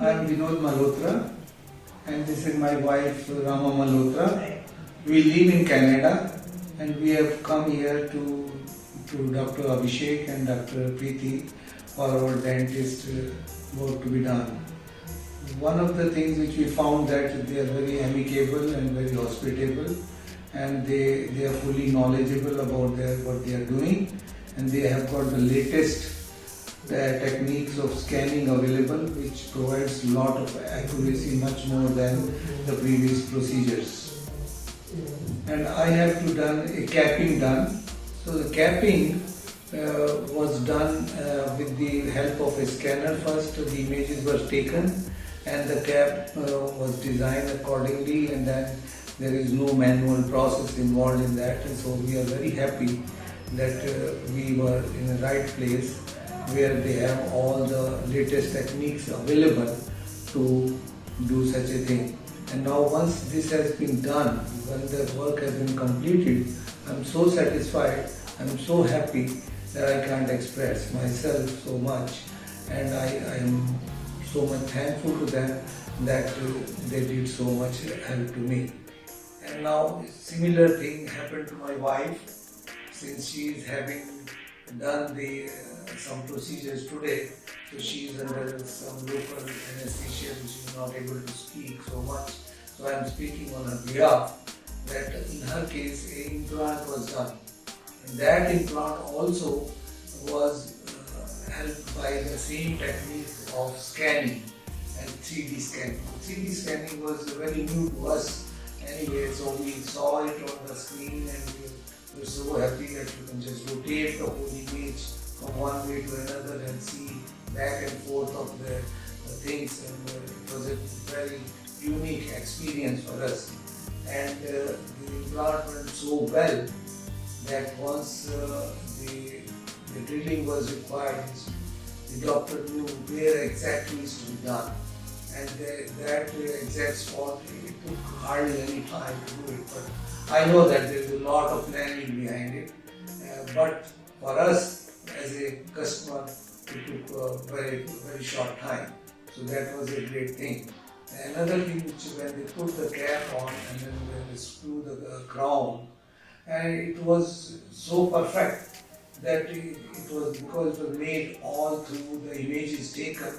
am Vinod Malhotra and this is my wife Rama Malhotra. We live in Canada and we have come here to Dr. Abhishek and Dr. Preeti for our dentist work to be done. One of the things which we found that they are very amicable and very hospitable, and they are fully knowledgeable about what they are doing, and they have got the latest techniques of scanning available, which provides a lot of accuracy, much more than the previous procedures. And I have to done a capping done. So the capping was done with the help of a scanner. First the images were taken and the cap was designed accordingly, and then there is no manual process involved in that, and so we are very happy that we were in the right place where they have all the latest techniques available to do such a thing. And now once this has been done, when the work has been completed, I'm so satisfied, I'm so happy that I can't express myself so much, and I am so much thankful to them that they did so much help to me. And now similar thing happened to my wife, since she is having done the some procedures today, so she is under some local anesthesia and she is not able to speak so much. So I am speaking on her behalf that in her case an implant was done, and that implant also was helped by the same technique of scanning and 3D scanning. 3D scanning was very new to us anyway, so we saw it on the screen and we were so happy that you can just rotate the whole image from one way to another and see back and forth of the things, and it was a very unique experience for us. And the implant went so well that once the drilling was required, the doctor knew where exactly is to be done, and that exact spot, it took hardly any time to do it. But I know that there is a lot of planning behind it, but for us as a customer, it took a very short time. So that was a great thing. Another thing, which when they put the cap on and then when they screw the crown, and it was so perfect that it was, because it was made all through the images taken,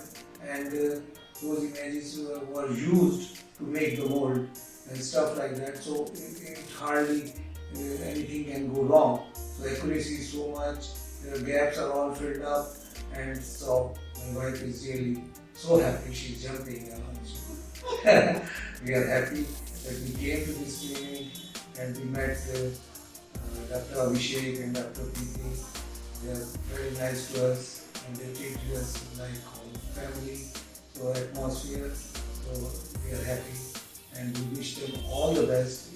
and those images were used to make the mold and stuff like that. So it hardly anything can go wrong. So accuracy is so much, the gaps are all filled up, and so my wife is really so happy, she's jumping around. We are happy that we came to this clinic and we met Dr. Abhishek and Dr. Preeti. They are very nice to us and they treated us like home family, so atmosphere. So we are happy and we wish them all the best